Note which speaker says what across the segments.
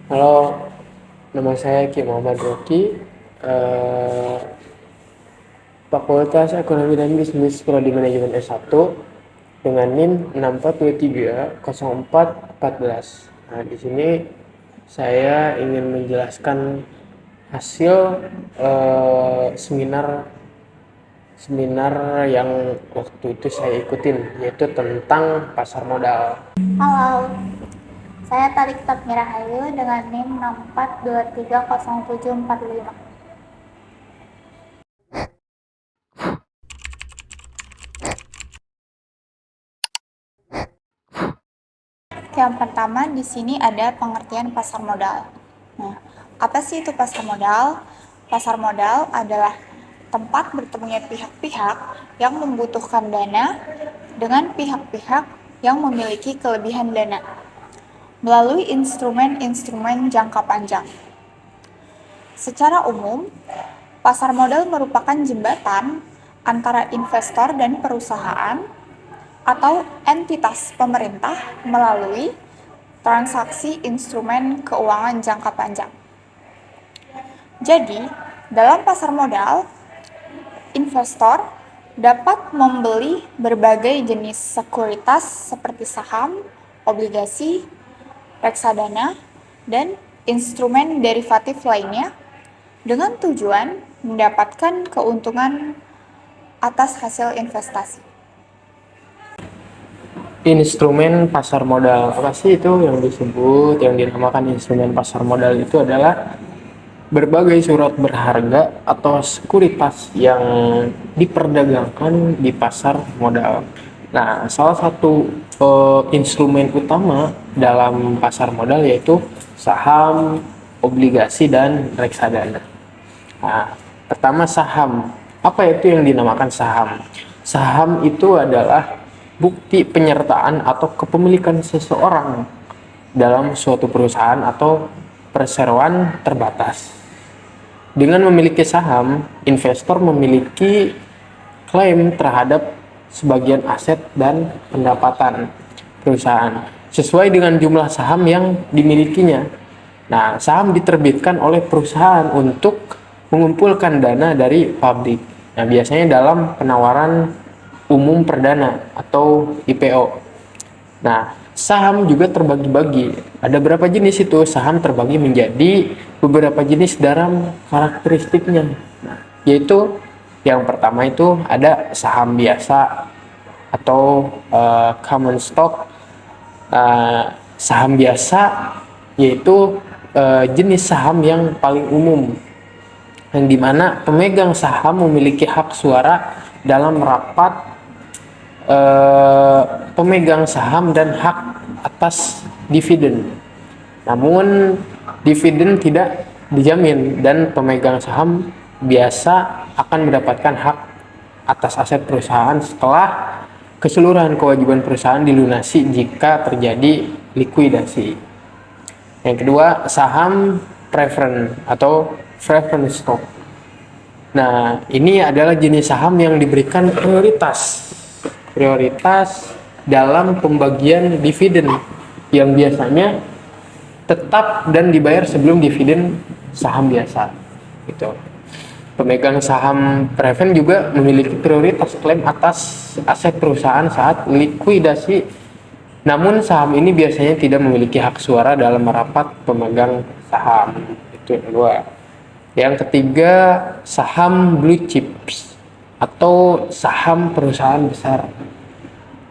Speaker 1: Halo, nama saya Ki Muhammad Roki, eh, Fakultas Ekonomi dan Bisnis Prodi Manajemen S1 dengan NIM 64230414. Nah, di sini saya ingin menjelaskan hasil seminar seminar yang waktu itu saya ikutin, yaitu tentang pasar modal.
Speaker 2: Halo, saya Tarik Tatmira Hayu dengan NIM 64230745. Yang pertama di sini ada pengertian pasar modal. Nah, apa sih itu pasar modal? Pasar modal adalah tempat bertemunya pihak-pihak yang membutuhkan dana dengan pihak-pihak yang memiliki kelebihan dana melalui instrumen-instrumen jangka panjang. Secara umum, pasar modal merupakan jembatan antara investor dan perusahaan atau entitas pemerintah melalui transaksi instrumen keuangan jangka panjang. Jadi, dalam pasar modal, investor dapat membeli berbagai jenis sekuritas seperti saham, obligasi, reksadana, dan instrumen derivatif lainnya dengan tujuan mendapatkan keuntungan atas hasil investasi.
Speaker 1: Instrumen pasar modal, apa sih itu yang disebut, yang dinamakan instrumen pasar modal itu adalah berbagai surat berharga atau sekuritas yang diperdagangkan di pasar modal. Nah, salah satu instrumen utama dalam pasar modal yaitu saham, obligasi, dan reksadana. Nah, pertama saham. Apa itu yang dinamakan saham? Saham itu adalah bukti penyertaan atau kepemilikan seseorang dalam suatu perusahaan atau perseroan terbatas. Dengan memiliki saham, investor memiliki klaim terhadap sebagian aset dan pendapatan perusahaan sesuai dengan jumlah saham yang dimilikinya. Nah, saham diterbitkan oleh perusahaan untuk mengumpulkan dana dari publik. Nah, biasanya dalam penawaran umum perdana atau IPO. Nah, saham juga terbagi-bagi. Ada berapa jenis itu? Saham terbagi menjadi beberapa jenis dalam karakteristiknya. Nah, yaitu yang pertama itu ada saham biasa atau common stock. Saham biasa yaitu jenis saham yang paling umum, yang dimana pemegang saham memiliki hak suara dalam rapat pemegang saham dan hak atas dividen. Namun dividen tidak dijamin dan pemegang saham biasa akan mendapatkan hak atas aset perusahaan setelah keseluruhan kewajiban perusahaan dilunasi jika terjadi likuidasi. Yang kedua, saham preference atau preference stock. Nah, ini adalah jenis saham yang diberikan prioritas dalam pembagian dividen yang biasanya tetap dan dibayar sebelum dividen saham biasa. Gitu. Pemegang saham preference juga memiliki prioritas klaim atas aset perusahaan saat likuidasi. Namun saham ini biasanya tidak memiliki hak suara dalam rapat pemegang saham. Itu yang kedua. Yang ketiga, saham blue chips atau saham perusahaan besar,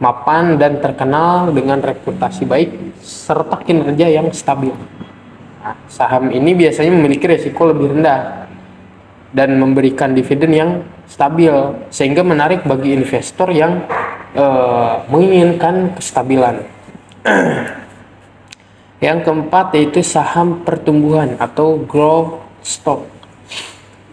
Speaker 1: mapan dan terkenal dengan reputasi baik serta kinerja yang stabil. Nah, saham ini biasanya memiliki risiko lebih rendah dan memberikan dividen yang stabil sehingga menarik bagi investor yang menginginkan kestabilan. Yang keempat yaitu saham pertumbuhan atau growth stock.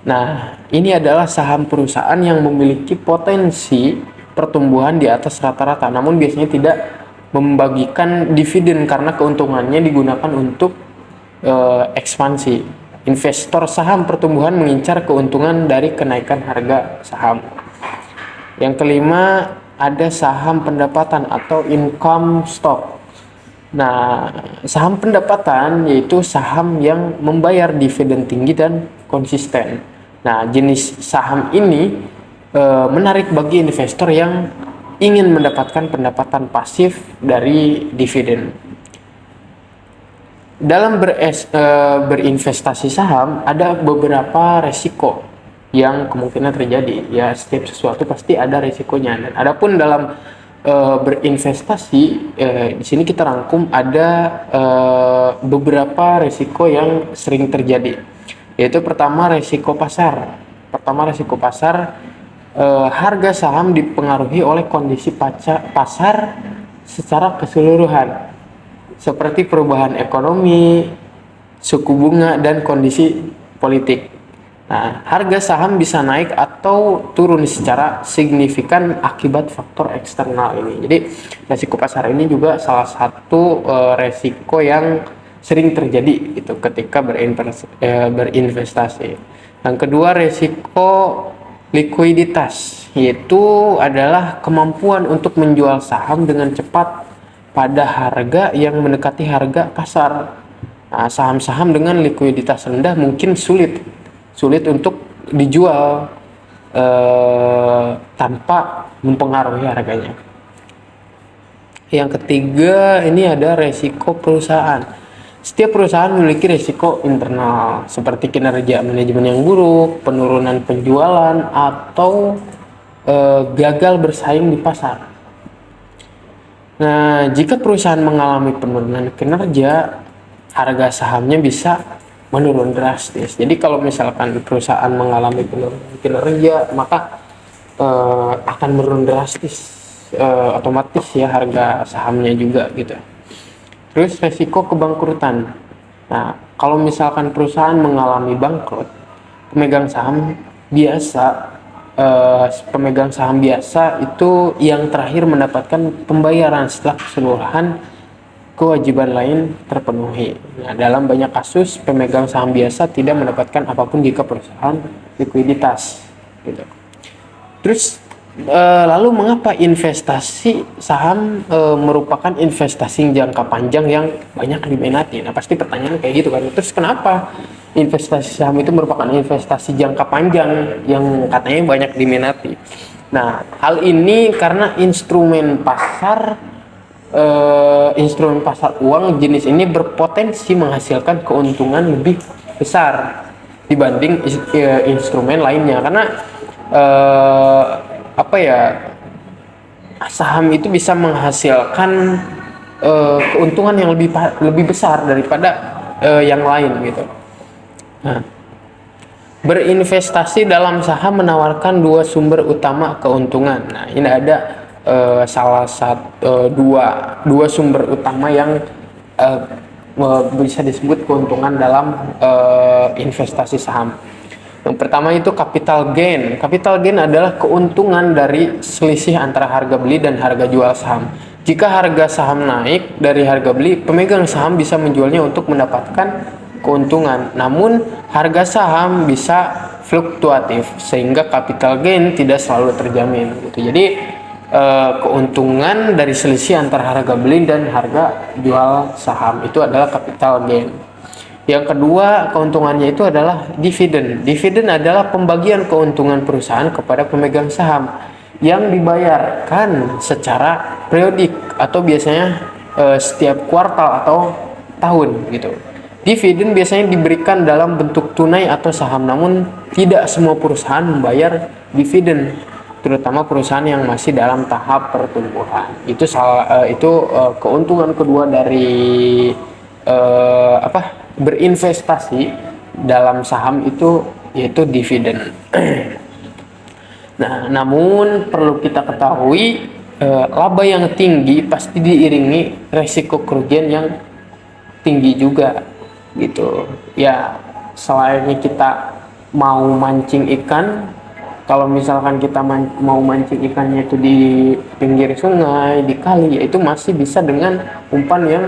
Speaker 1: Nah, ini adalah saham perusahaan yang memiliki potensi pertumbuhan di atas rata-rata, namun biasanya tidak membagikan dividen karena keuntungannya digunakan untuk ekspansi. Investor saham pertumbuhan mengincar keuntungan dari kenaikan harga saham. Yang kelima, ada saham pendapatan atau income stock. Nah, saham pendapatan yaitu saham yang membayar dividen tinggi dan konsisten. Nah, jenis saham ini menarik bagi investor yang ingin mendapatkan pendapatan pasif dari dividen. Dalam berinvestasi saham ada beberapa resiko yang kemungkinan terjadi. Ya, setiap sesuatu pasti ada resikonya. Dan adapun dalam berinvestasi, di sini kita rangkum ada beberapa resiko yang sering terjadi. Yaitu pertama resiko pasar. Harga saham dipengaruhi oleh kondisi pasar secara keseluruhan, seperti perubahan ekonomi, suku bunga, dan kondisi politik. Nah, harga saham bisa naik atau turun secara signifikan akibat faktor eksternal ini. Jadi, resiko pasar ini juga salah satu resiko yang sering terjadi gitu ketika berinvestasi. Yang kedua, resiko likuiditas, yaitu adalah kemampuan untuk menjual saham dengan cepat pada harga yang mendekati harga pasar. Nah, saham-saham dengan likuiditas rendah mungkin sulit untuk dijual tanpa mempengaruhi harganya. Yang ketiga, ini ada resiko perusahaan. Setiap perusahaan memiliki risiko internal seperti kinerja manajemen yang buruk, penurunan penjualan, atau gagal bersaing di pasar. Nah, jika perusahaan mengalami penurunan kinerja, harga sahamnya bisa menurun drastis. Jadi kalau misalkan perusahaan mengalami penurunan kinerja, maka akan menurun drastis, otomatis ya harga sahamnya juga gitu. Terus resiko kebangkrutan. Nah, kalau misalkan perusahaan mengalami bangkrut, pemegang saham biasa itu yang terakhir mendapatkan pembayaran setelah keseluruhan kewajiban lain terpenuhi. Nah, dalam banyak kasus pemegang saham biasa tidak mendapatkan apapun jika perusahaan likuiditas gitu. Terus lalu mengapa investasi saham merupakan investasi jangka panjang yang banyak diminati? Nah, pasti pertanyaan kayak gitu kan. Terus kenapa investasi saham itu merupakan investasi jangka panjang yang katanya banyak diminati? Nah, hal ini karena instrumen pasar uang jenis ini berpotensi menghasilkan keuntungan lebih besar dibanding instrumen lainnya, karena saham itu bisa menghasilkan keuntungan yang lebih besar daripada yang lain gitu. Nah, berinvestasi dalam saham menawarkan dua sumber utama keuntungan. Nah, ini ada dua sumber utama yang bisa disebut keuntungan dalam investasi saham. Yang pertama itu capital gain. Capital gain adalah keuntungan dari selisih antara harga beli dan harga jual saham. Jika harga saham naik dari harga beli, pemegang saham bisa menjualnya untuk mendapatkan keuntungan. Namun, harga saham bisa fluktuatif sehingga capital gain tidak selalu terjamin gitu. Jadi, keuntungan dari selisih antara harga beli dan harga jual saham itu adalah capital gain. Yang kedua, keuntungannya itu adalah dividen. Dividen adalah pembagian keuntungan perusahaan kepada pemegang saham yang dibayarkan secara periodik atau biasanya setiap kuartal atau tahun gitu. Dividen biasanya diberikan dalam bentuk tunai atau saham, namun tidak semua perusahaan membayar dividen, terutama perusahaan yang masih dalam tahap pertumbuhan. Itu keuntungan kedua dari berinvestasi dalam saham itu, yaitu dividen. Nah, namun perlu kita ketahui laba yang tinggi pasti diiringi resiko kerugian yang tinggi juga gitu. Ya, selain kita mau mancing ikan, kalau misalkan kita mau mancing ikannya itu di pinggir sungai, di kali, ya itu masih bisa dengan umpan yang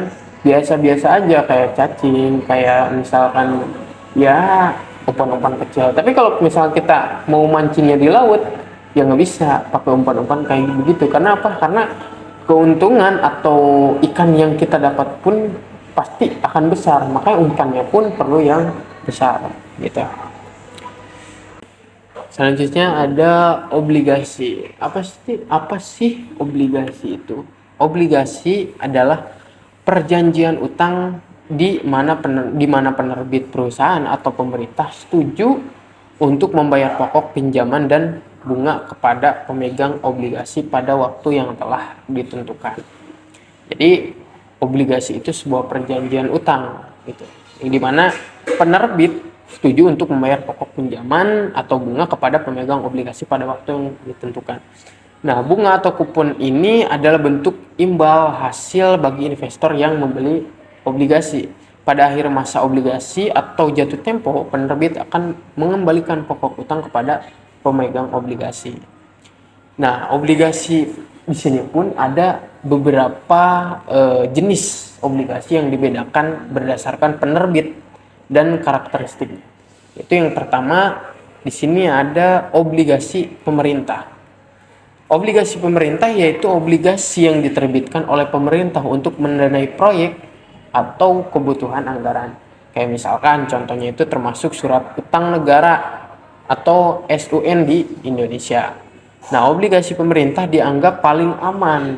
Speaker 1: biasa-biasa aja, kayak cacing, kayak misalkan ya umpan-umpan kecil. Tapi kalau misalkan kita mau mancingnya di laut, ya nggak bisa pakai umpan-umpan kayak begitu. Karena apa? Karena keuntungan atau ikan yang kita dapat pun pasti akan besar, makanya umpannya pun perlu yang besar gitu. Selanjutnya ada obligasi. Apa sih obligasi itu? Obligasi adalah perjanjian utang di mana penerbit perusahaan atau pemerintah setuju untuk membayar pokok pinjaman dan bunga kepada pemegang obligasi pada waktu yang telah ditentukan. Jadi obligasi itu sebuah perjanjian utang gitu. Yang dimana penerbit setuju untuk membayar pokok pinjaman atau bunga kepada pemegang obligasi pada waktu yang ditentukan. Nah, bunga atau kupon ini adalah bentuk imbal hasil bagi investor yang membeli obligasi. Pada akhir masa obligasi atau jatuh tempo, penerbit akan mengembalikan pokok utang kepada pemegang obligasi. Nah, obligasi di sini pun ada beberapa jenis obligasi yang dibedakan berdasarkan penerbit dan karakteristiknya. Itu yang pertama, di sini ada obligasi pemerintah. Obligasi pemerintah yaitu obligasi yang diterbitkan oleh pemerintah untuk mendanai proyek atau kebutuhan anggaran. Kayak misalkan contohnya itu termasuk surat utang negara atau SUN di Indonesia. Nah, obligasi pemerintah dianggap paling aman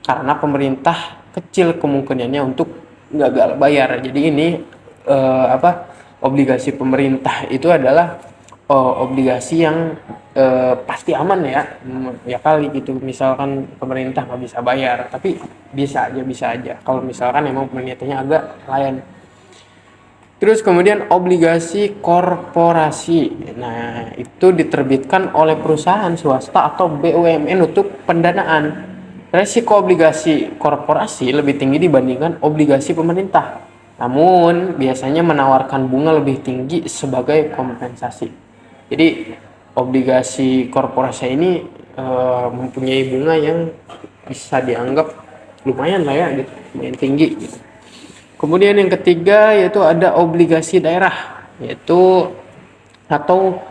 Speaker 1: karena pemerintah kecil kemungkinannya untuk gagal bayar. Jadi ini obligasi pemerintah itu adalah obligasi yang pasti aman ya kali gitu. Misalkan pemerintah nggak bisa bayar, tapi bisa aja kalau misalkan emang pemerintahnya agak layan. Terus kemudian obligasi korporasi. Nah, itu diterbitkan oleh perusahaan swasta atau BUMN untuk pendanaan. Resiko obligasi korporasi lebih tinggi dibandingkan obligasi pemerintah. Namun, biasanya menawarkan bunga lebih tinggi sebagai kompensasi. Jadi, obligasi korporasi ini mempunyai bunga yang bisa dianggap lumayan lah ya, gitu, lumayan tinggi gitu. Kemudian yang ketiga yaitu ada obligasi daerah, yaitu atau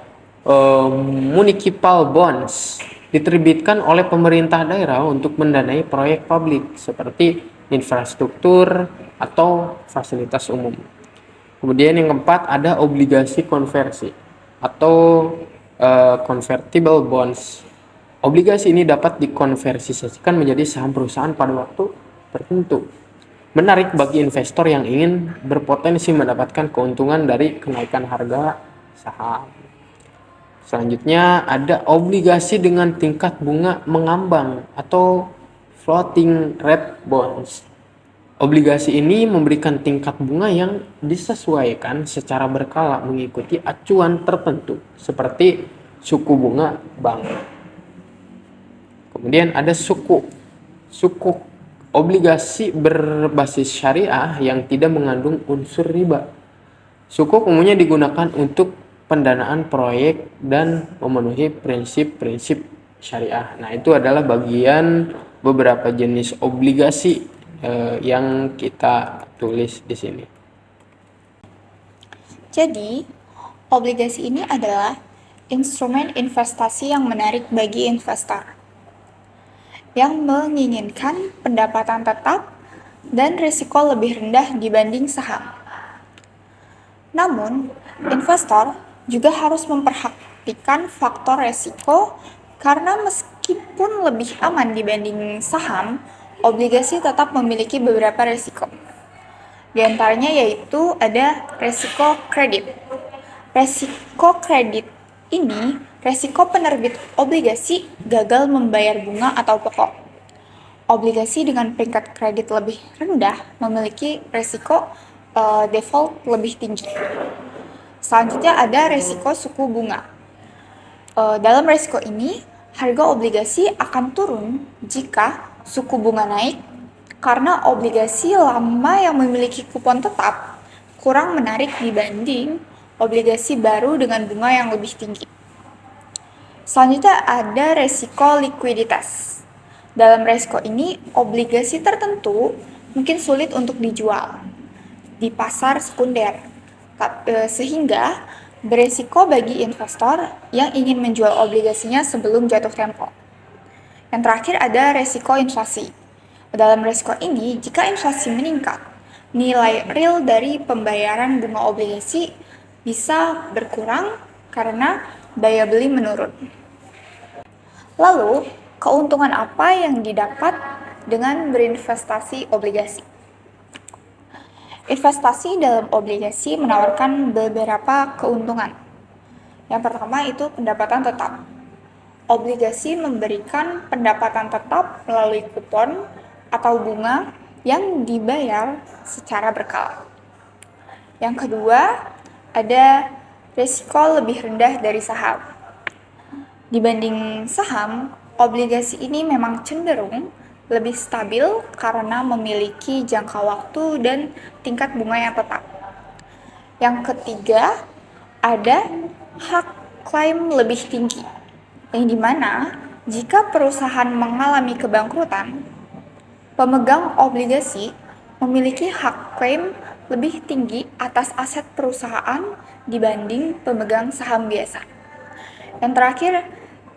Speaker 1: municipal bonds, diterbitkan oleh pemerintah daerah untuk mendanai proyek publik seperti infrastruktur atau fasilitas umum. Kemudian yang keempat ada obligasi konversi atau convertible bonds. Obligasi ini dapat dikonversikan menjadi saham perusahaan pada waktu tertentu. Menarik bagi investor yang ingin berpotensi mendapatkan keuntungan dari kenaikan harga saham. Selanjutnya ada obligasi dengan tingkat bunga mengambang atau floating rate bonds. Obligasi ini memberikan tingkat bunga yang disesuaikan secara berkala mengikuti acuan tertentu seperti suku bunga bank. Kemudian ada suku obligasi berbasis syariah yang tidak mengandung unsur riba. Sukuk umumnya digunakan untuk pendanaan proyek dan memenuhi prinsip-prinsip syariah. Nah, itu adalah bagian beberapa jenis obligasi yang kita tulis di sini.
Speaker 2: Jadi, obligasi ini adalah instrumen investasi yang menarik bagi investor yang menginginkan pendapatan tetap dan risiko lebih rendah dibanding saham. Namun, investor juga harus memperhatikan faktor risiko karena meskipun lebih aman dibanding saham, obligasi tetap memiliki beberapa risiko. Di antaranya yaitu ada risiko kredit. Risiko kredit ini resiko penerbit obligasi gagal membayar bunga atau pokok. Obligasi dengan peringkat kredit lebih rendah memiliki resiko default lebih tinggi. Selanjutnya ada resiko suku bunga. Dalam resiko ini, harga obligasi akan turun jika suku bunga naik karena obligasi lama yang memiliki kupon tetap kurang menarik dibanding obligasi baru dengan bunga yang lebih tinggi. Selanjutnya ada resiko likuiditas. Dalam resiko ini, obligasi tertentu mungkin sulit untuk dijual di pasar sekunder, sehingga beresiko bagi investor yang ingin menjual obligasinya sebelum jatuh tempo. Yang terakhir ada resiko inflasi. Dalam risiko ini, jika inflasi meningkat, nilai real dari pembayaran bunga obligasi bisa berkurang karena daya beli menurun. Lalu, keuntungan apa yang didapat dengan berinvestasi obligasi? Investasi dalam obligasi menawarkan beberapa keuntungan. Yang pertama itu pendapatan tetap. Obligasi memberikan pendapatan tetap melalui kupon atau bunga yang dibayar secara berkala. Yang kedua, ada risiko lebih rendah dari saham. Dibanding saham, obligasi ini memang cenderung lebih stabil karena memiliki jangka waktu dan tingkat bunga yang tetap. Yang ketiga, ada hak klaim lebih tinggi, yang dimana jika perusahaan mengalami kebangkrutan, pemegang obligasi memiliki hak klaim lebih tinggi atas aset perusahaan dibanding pemegang saham biasa. Yang terakhir,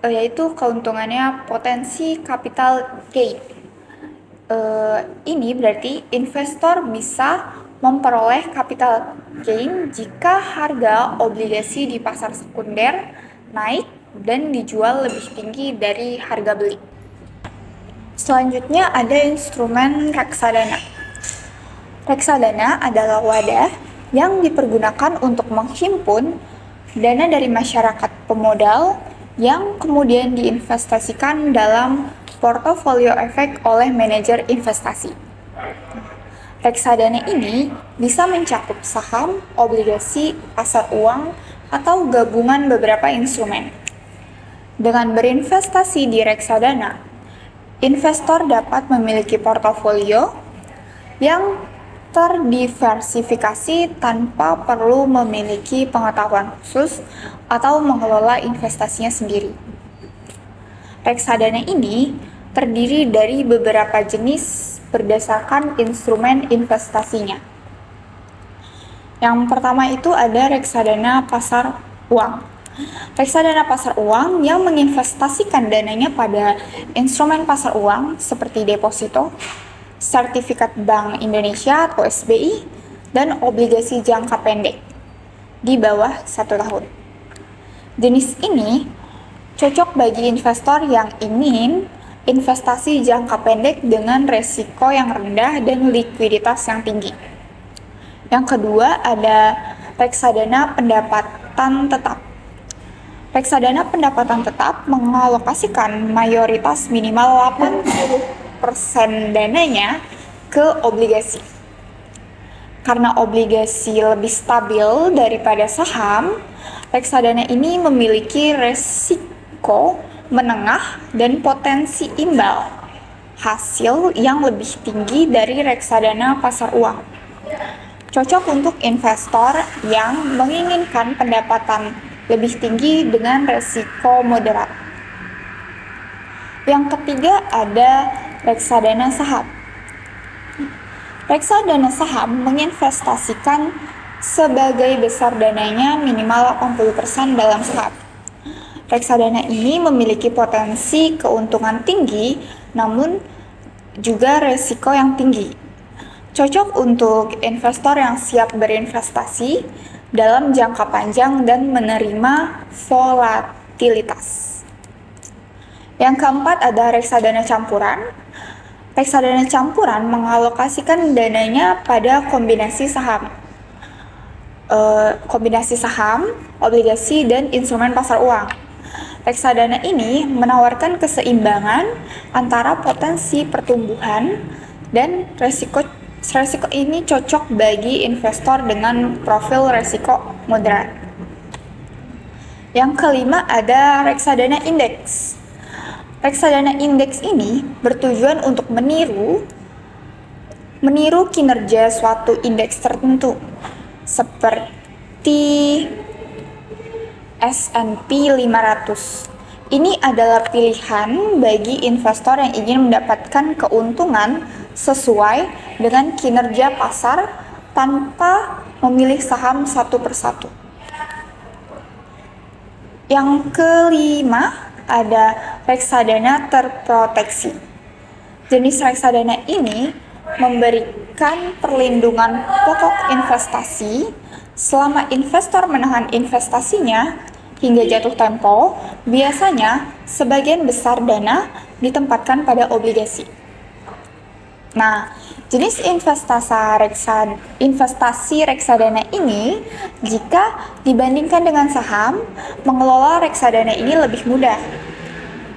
Speaker 2: yaitu keuntungannya potensi capital gain. Ini berarti investor bisa memperoleh capital gain jika harga obligasi di pasar sekunder naik dan dijual lebih tinggi dari harga beli. Selanjutnya ada instrumen reksadana. Reksadana adalah wadah yang dipergunakan untuk menghimpun dana dari masyarakat pemodal yang kemudian diinvestasikan dalam portofolio efek oleh manajer investasi. Reksadana ini bisa mencakup saham, obligasi, pasar uang, atau gabungan beberapa instrumen. Dengan berinvestasi di reksadana, investor dapat memiliki portofolio yang terdiversifikasi tanpa perlu memiliki pengetahuan khusus atau mengelola investasinya sendiri. Reksadana ini terdiri dari beberapa jenis berdasarkan instrumen investasinya. Yang pertama itu ada reksadana pasar uang. Reksadana pasar uang yang menginvestasikan dananya pada instrumen pasar uang seperti deposito, sertifikat Bank Indonesia atau SBI, dan obligasi jangka pendek di bawah 1 tahun. Jenis ini cocok bagi investor yang ingin investasi jangka pendek dengan resiko yang rendah dan likuiditas yang tinggi. Yang kedua ada reksadana pendapatan tetap. Reksadana pendapatan tetap mengalokasikan mayoritas minimal 80% dananya ke obligasi. Karena obligasi lebih stabil daripada saham, reksadana ini memiliki resiko menengah dan potensi imbal hasil yang lebih tinggi dari reksadana pasar uang. Cocok untuk investor yang menginginkan pendapatan lebih tinggi dengan resiko moderat. Yang ketiga ada reksadana saham. Reksadana saham menginvestasikan sebagai besar dananya minimal 80% dalam saham. Reksadana ini memiliki potensi keuntungan tinggi, namun juga resiko yang tinggi. Cocok untuk investor yang siap berinvestasi dalam jangka panjang dan menerima volatilitas. Yang keempat ada reksadana campuran. Reksadana campuran mengalokasikan dananya pada kombinasi saham, obligasi, dan instrumen pasar uang. Reksadana ini menawarkan keseimbangan antara potensi pertumbuhan dan resiko ini cocok bagi investor dengan profil resiko moderat. Yang kelima ada reksadana indeks. Reksadana indeks ini bertujuan untuk meniru kinerja suatu indeks tertentu seperti S&P 500. Ini adalah pilihan bagi investor yang ingin mendapatkan keuntungan sesuai dengan kinerja pasar tanpa memilih saham satu persatu. Yang kelima ada reksadana terproteksi. Jenis reksadana ini memberikan perlindungan pokok investasi selama investor menahan investasinya hingga jatuh tempo. Biasanya sebagian besar dana ditempatkan pada obligasi. Nah, jenis investasi reksadana ini, jika dibandingkan dengan saham, mengelola reksadana ini lebih mudah.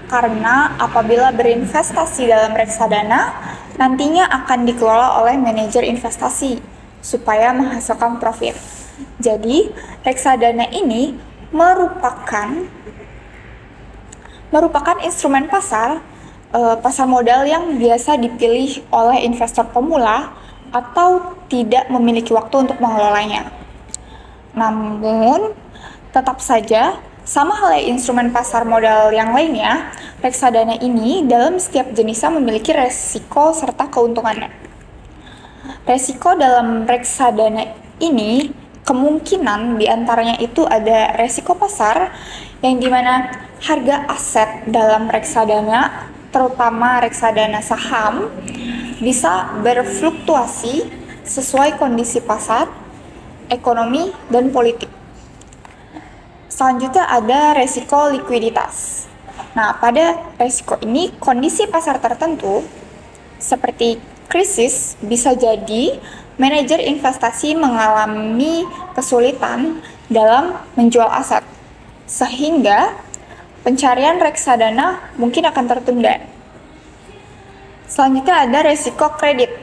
Speaker 2: Karena apabila berinvestasi dalam reksadana, nantinya akan dikelola oleh manajer investasi supaya menghasilkan profit. Jadi, reksadana ini merupakan instrumen pasar modal yang biasa dipilih oleh investor pemula atau tidak memiliki waktu untuk mengelolanya. Namun, tetap saja, sama halnya instrumen pasar modal yang lainnya, reksadana ini dalam setiap jenisnya memiliki resiko serta keuntungannya. Resiko dalam reksadana ini kemungkinan diantaranya itu ada resiko pasar, yang dimana harga aset dalam reksadana, terutama reksadana saham, bisa berfluktuasi sesuai kondisi pasar, ekonomi, dan politik. Selanjutnya ada resiko likuiditas. Nah, pada resiko ini kondisi pasar tertentu seperti krisis bisa jadi manajer investasi mengalami kesulitan dalam menjual aset, sehingga pencarian reksadana mungkin akan tertunda. Selanjutnya ada resiko kredit.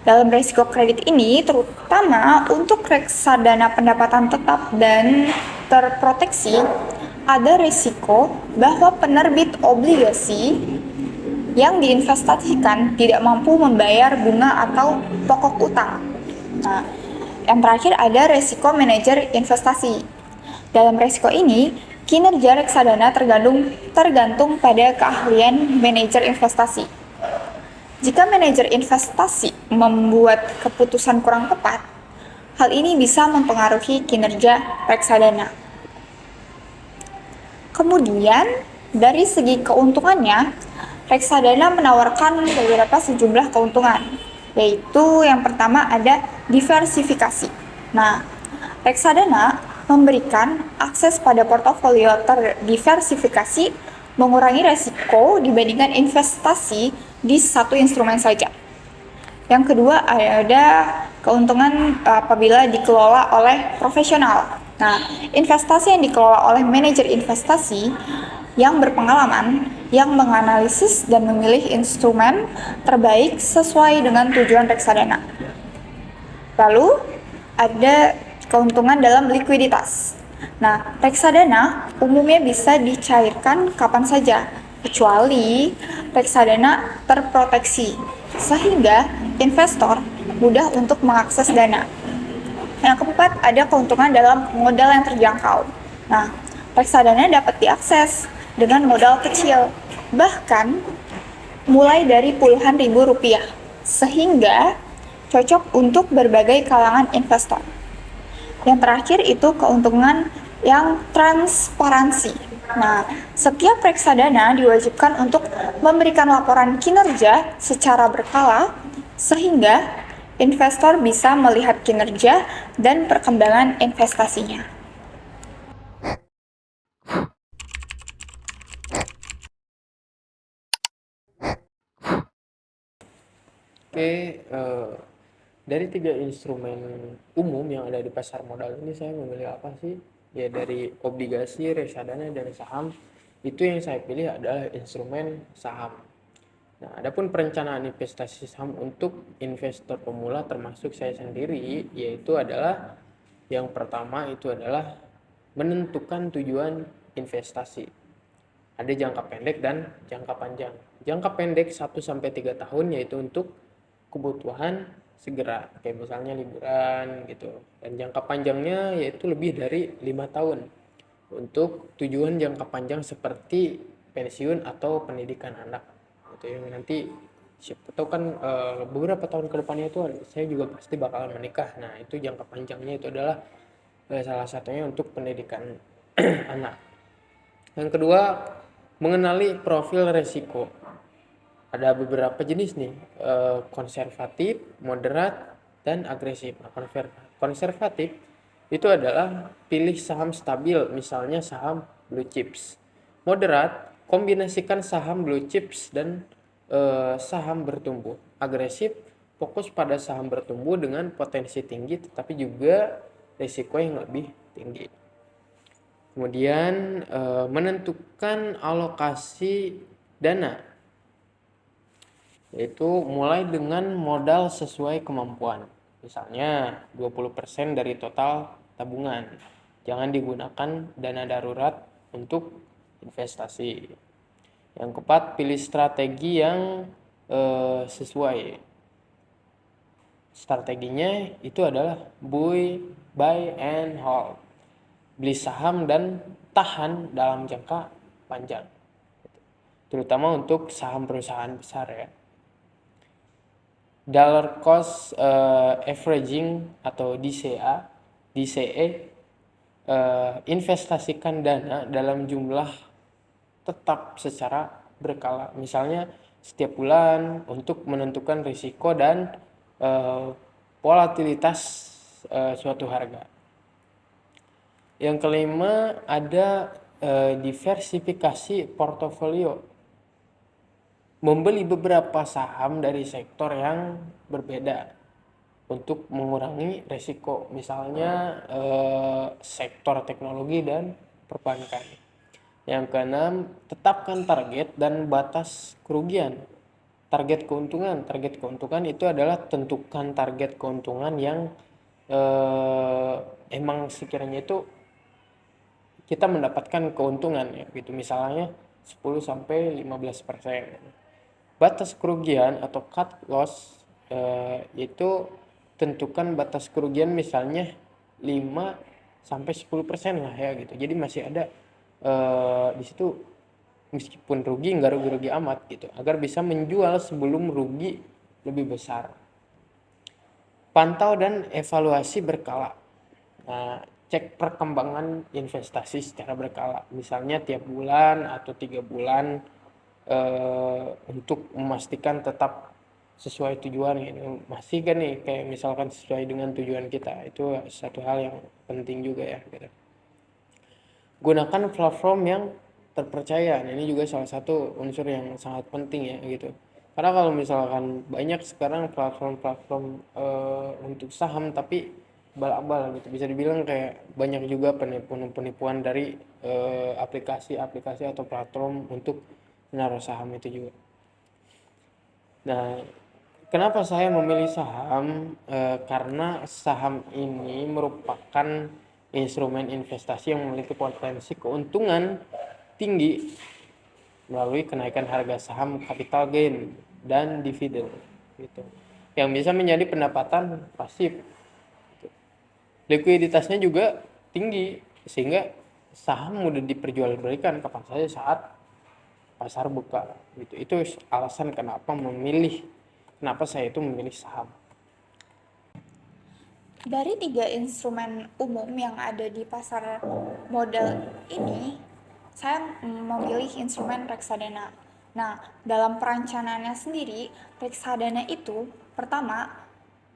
Speaker 2: Dalam resiko kredit ini, terutama untuk reksadana pendapatan tetap dan terproteksi, ada risiko bahwa penerbit obligasi yang diinvestasikan tidak mampu membayar bunga atau pokok utang. Nah, yang terakhir ada risiko manajer investasi. Dalam risiko ini, kinerja reksadana tergantung pada keahlian manajer investasi. Jika manajer investasi membuat keputusan kurang tepat, hal ini bisa mempengaruhi kinerja reksadana. Kemudian, dari segi keuntungannya, reksadana menawarkan beberapa sejumlah keuntungan, yaitu yang pertama ada diversifikasi. Nah, reksadana memberikan akses pada portofolio terdiversifikasi, mengurangi resiko dibandingkan investasi di satu instrumen saja. Yang kedua ada keuntungan apabila dikelola oleh profesional. Nah, investasi yang dikelola oleh manajer investasi yang berpengalaman, yang menganalisis dan memilih instrumen terbaik sesuai dengan tujuan reksadana. Lalu, ada keuntungan dalam likuiditas. Nah, reksadana umumnya bisa dicairkan kapan saja, kecuali reksadana terproteksi, sehingga investor mudah untuk mengakses dana. Yang keempat, ada keuntungan dalam modal yang terjangkau. Nah, reksadana dapat diakses dengan modal kecil, bahkan mulai dari puluhan ribu rupiah, sehingga cocok untuk berbagai kalangan investor. Yang terakhir itu keuntungan yang transparansi. Nah, setiap reksadana diwajibkan untuk memberikan laporan kinerja secara berkala, sehingga investor bisa melihat kinerja dan perkembangan investasinya.
Speaker 1: Oke, dari 3 instrumen umum yang ada di pasar modal ini saya memilih apa sih? Ya dari obligasi, reksadana, dan saham. Itu yang saya pilih adalah instrumen saham. Nah, adapun perencanaan investasi saham untuk investor pemula termasuk saya sendiri, yaitu adalah yang pertama itu adalah menentukan tujuan investasi. Ada jangka pendek dan jangka panjang. Jangka pendek 1-3 tahun yaitu untuk kebutuhan segera, kayak misalnya liburan gitu. Dan jangka panjangnya yaitu lebih dari 5 tahun untuk tujuan jangka panjang seperti pensiun atau pendidikan anak. Gitu yang nanti siapa tahu kan beberapa tahun ke depannya itu saya juga pasti bakalan menikah. Nah, itu jangka panjangnya itu adalah salah satunya untuk pendidikan anak. Yang kedua, mengenali profil resiko. Ada beberapa jenis nih, konservatif, moderat, dan agresif. Nah, konservatif itu adalah pilih saham stabil, misalnya saham blue chips. Moderat, kombinasikan saham blue chips dan saham bertumbuh. Agresif, fokus pada saham bertumbuh dengan potensi tinggi tetapi juga risiko yang lebih tinggi. Kemudian menentukan alokasi dana, yaitu mulai dengan modal sesuai kemampuan. Misalnya 20% dari total tabungan. Jangan digunakan dana darurat untuk investasi. Yang keempat, pilih strategi yang sesuai. Strateginya itu adalah buy and hold. Beli saham dan tahan dalam jangka panjang. Terutama untuk saham perusahaan besar ya. Dollar cost averaging atau DCA, investasikan dana dalam jumlah tetap secara berkala. Misalnya setiap bulan untuk menentukan risiko dan volatilitas suatu harga. Yang kelima ada diversifikasi portofolio. Membeli beberapa saham dari sektor yang berbeda untuk mengurangi risiko. Misalnya sektor teknologi dan perbankan. Yang keenam, tetapkan target dan batas kerugian. Target keuntungan itu adalah tentukan target keuntungan yang emang sekiranya itu kita mendapatkan keuntungan ya gitu, misalnya 10 sampai 15%. Batas kerugian atau cut loss itu tentukan batas kerugian misalnya 5 sampai 10% lah ya gitu. Jadi masih ada di situ meskipun rugi nggak rugi-rugi amat gitu, agar bisa menjual sebelum rugi lebih besar. Pantau dan evaluasi berkala. Nah, cek perkembangan investasi secara berkala. Misalnya tiap bulan atau 3 bulan untuk memastikan tetap sesuai tujuan gitu. Masih kan nih kayak misalkan sesuai dengan tujuan kita. Itu satu hal yang penting juga ya gitu. Gunakan platform yang terpercaya. Nah, ini juga salah satu unsur yang sangat penting ya gitu. Karena kalau misalkan banyak sekarang platform-platform untuk saham tapi abal-abal gitu. Bisa dibilang kayak banyak juga penipuan-penipuan dari aplikasi-aplikasi atau platform untuk menaruh saham itu juga. Nah, kenapa saya memilih saham? Karena saham ini merupakan instrumen investasi yang memiliki potensi keuntungan tinggi melalui kenaikan harga saham, capital gain, dan dividen gitu. Yang bisa menjadi pendapatan pasif. Likuiditasnya juga tinggi sehingga saham mudah diperjualbelikan kapan saja saat pasar buka gitu. Itu alasan kenapa saya itu memilih saham.
Speaker 2: Dari 3 instrumen umum yang ada di pasar modal ini, saya memilih instrumen reksadana. Nah, dalam perencanaannya sendiri, reksadana itu pertama,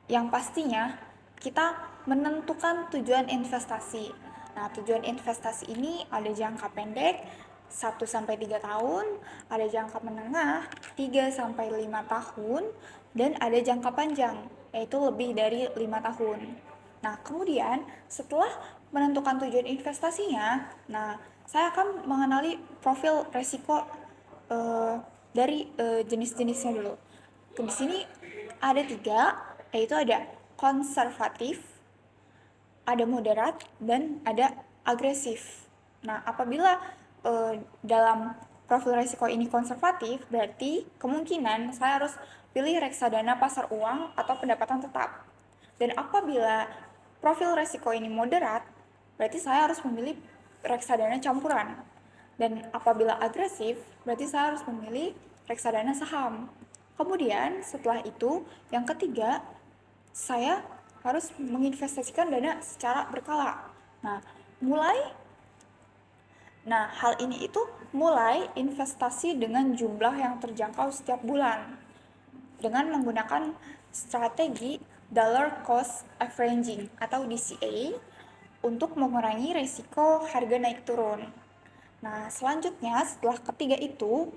Speaker 2: yang pastinya kita menentukan tujuan investasi. Nah, tujuan investasi ini ada jangka pendek 1-3 tahun, ada jangka menengah 3-5 tahun, dan ada jangka panjang yaitu lebih dari 5 tahun. Nah, kemudian setelah menentukan tujuan investasinya, nah saya akan mengenali profil resiko dari jenis-jenisnya dulu. Di sini ada 3, yaitu ada konservatif, ada moderat, dan ada agresif. Nah, apabila dalam profil risiko ini konservatif, berarti kemungkinan saya harus pilih reksadana pasar uang atau pendapatan tetap. Dan apabila profil risiko ini moderat, berarti saya harus memilih reksadana campuran. Dan apabila agresif, berarti saya harus memilih reksadana saham. Kemudian setelah itu, yang ketiga, saya harus menginvestasikan dana secara berkala. Nah, hal ini itu mulai investasi dengan jumlah yang terjangkau setiap bulan dengan menggunakan strategi dollar cost averaging atau DCA untuk mengurangi risiko harga naik turun. Nah, selanjutnya setelah ketiga itu,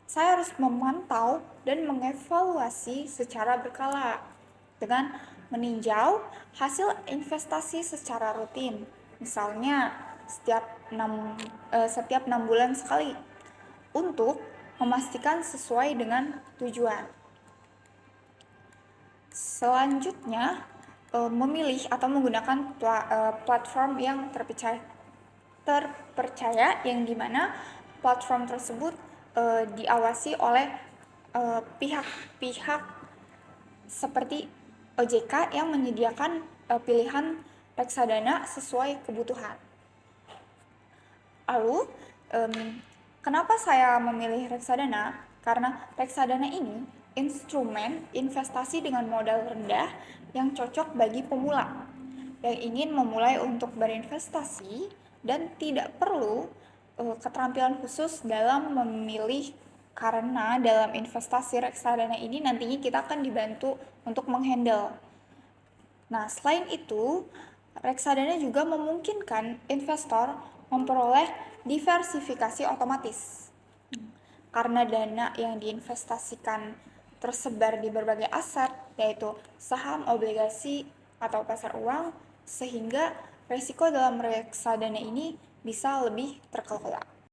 Speaker 2: saya harus memantau dan mengevaluasi secara berkala dengan meninjau hasil investasi secara rutin. Misalnya setiap 6 bulan sekali untuk memastikan sesuai dengan tujuan. Selanjutnya, memilih atau menggunakan platform yang terpercaya yang dimana platform tersebut diawasi oleh pihak-pihak seperti OJK yang menyediakan pilihan reksadana sesuai kebutuhan. Lalu, kenapa saya memilih reksadana? Karena reksadana ini instrumen investasi dengan modal rendah yang cocok bagi pemula yang ingin memulai untuk berinvestasi dan tidak perlu keterampilan khusus dalam memilih, karena dalam investasi reksadana ini nantinya kita akan dibantu untuk menghandle. Nah, selain itu, reksadana juga memungkinkan investor memperoleh diversifikasi otomatis. Karena dana yang diinvestasikan tersebar di berbagai aset, yaitu saham, obligasi, atau pasar uang, sehingga risiko dalam reksadana ini bisa lebih terkelola.